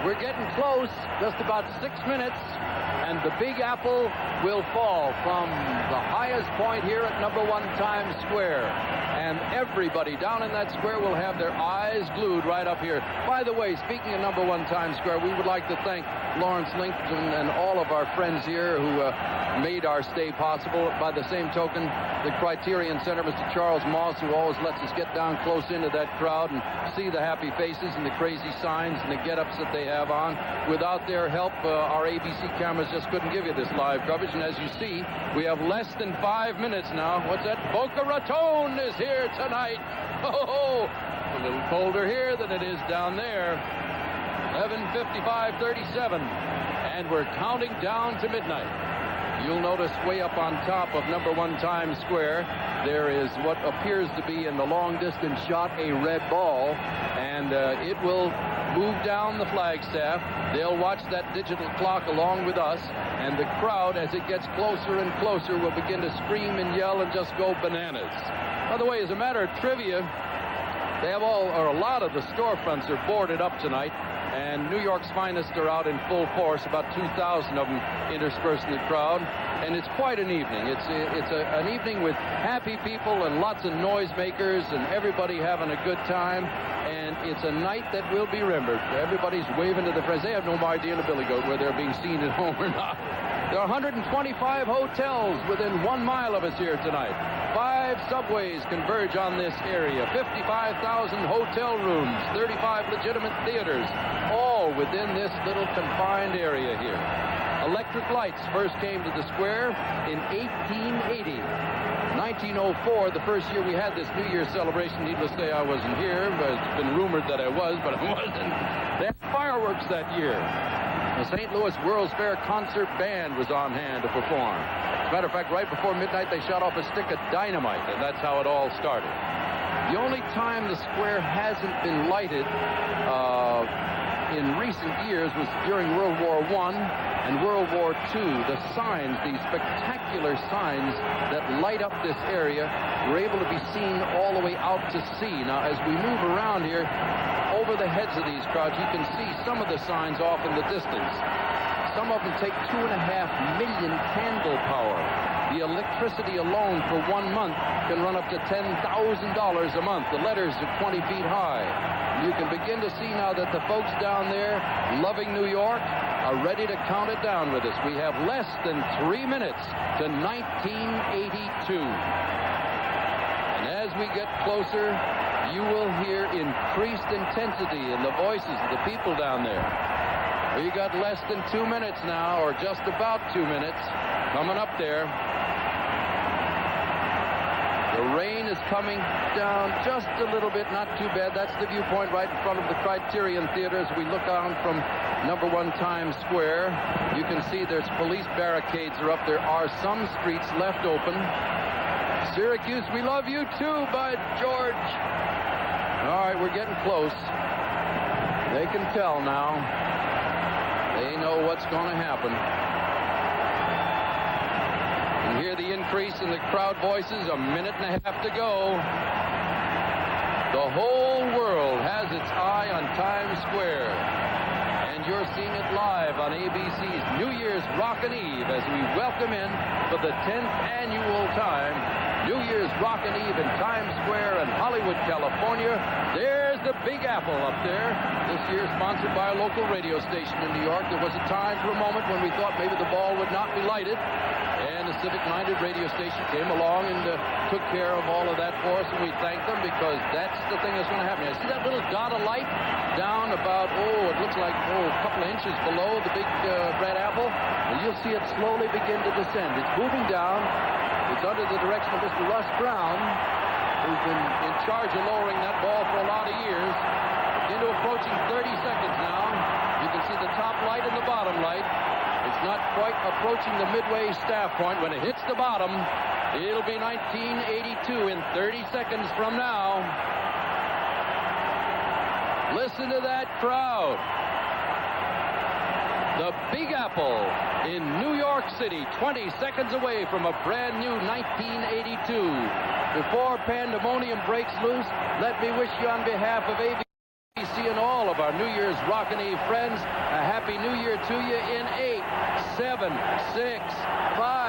We're getting close, just about 6 minutes, and the Big Apple will fall from the highest point here at number 1 Times Square. And everybody down in that square will have their eyes glued right up here. By the way, speaking of number 1 Times Square, we would like to thank Lawrence Lincoln and all of our friends here who made our stay possible. By the same token, the Criterion Center, Mr. Charles Moss, who always lets us get down close into that crowd and see the happy faces and the crazy signs and the get-ups that they have on. Without their help, our ABC cameras just couldn't give you this live coverage. And as you see, we have less than 5 minutes now. What's that? Boca Raton is here tonight. Oh, a little colder here than it is down there. 11:55:37, and we're counting down to midnight. You'll notice way up on top of number 1 Times Square, there is what appears to be in the long distance shot a red ball, and it will move down the flagstaff. They'll watch that digital clock along with us, and the crowd, as it gets closer and closer, will begin to scream and yell and just go bananas. By the way, as a matter of trivia, they have a lot of the storefronts are boarded up tonight, and New York's finest are out in full force, about 2,000 of them interspersed in the crowd, and it's quite an evening. It's an evening with happy people and lots of noisemakers and everybody having a good time, and it's a night that will be remembered. Everybody's waving to their friends. They have no idea in the Billy Goat whether they're being seen at home or not. There are 125 hotels within 1 mile of us here tonight. 5 subways converge on this area. 55,000 hotel rooms, 35 legitimate theaters, all within this little confined area here. Electric lights first came to the square in 1880. 1904, the first year we had this New Year's celebration. Needless to say, I wasn't here. It's been rumored that I was, but I wasn't. They had fireworks that year. The St. Louis World's Fair Concert Band was on hand to perform. As a matter of fact, right before midnight, they shot off a stick of dynamite, and that's how it all started. The only time the square hasn't been lighted in recent years was during World War I and World War II. The signs, these spectacular signs that light up this area, were able to be seen all the way out to sea. Now, as we move around here, over the heads of these crowds, you can see some of the signs off in the distance. Some of them take 2.5 million candle power. The electricity alone for 1 month can run up to $10,000 a month. The letters are 20 feet high. You can begin to see now that the folks down there, loving New York, are ready to count it down with us. We have less than 3 minutes to 1982. And as we get closer, you will hear increased intensity in the voices of the people down there. We got less than 2 minutes now, or just about 2 minutes, coming up there. The rain is coming down just a little bit, not too bad. That's the viewpoint right in front of the Criterion Theater as we look on from number 1 Times Square. You can see there's police barricades are up. There are some streets left open. Syracuse, we love you too, Bud George. All right, we're getting close. They can tell now. They know what's going to happen. You hear the increase in the crowd voices. A minute and a half to go. The whole world has its eye on Times Square. And you're seeing it live on ABC's New Year's Rockin' Eve as we welcome in for the 10th annual time New Year's Rockin' Eve in Times Square in Hollywood, California. There's the Big Apple up there. This year sponsored by a local radio station in New York. There was a time for a moment when we thought maybe the ball would not be lighted. And the civic-minded radio station came along and took care of all of that for us, and we thank them because that's the thing that's going to happen. You see that little dot of light down about, it looks like, a couple of inches below the Big Red Apple? And you'll see it slowly begin to descend. It's moving down. It's under the direction of Mr. Russ Brown, who's been in charge of lowering that ball for a lot of years. Into approaching 30 seconds now. You can see the top light and the bottom light. It's not quite approaching the midway staff point. When it hits the bottom, it'll be 1982 in 30 seconds from now. Listen to that crowd. The Big Apple in New York City, 20 seconds away from a brand new 1982. Before pandemonium breaks loose, let me wish you on behalf of ABC Christie and all of our New Year's Rockin' Eve friends, a Happy New Year to you in 8, 7, 6, 5,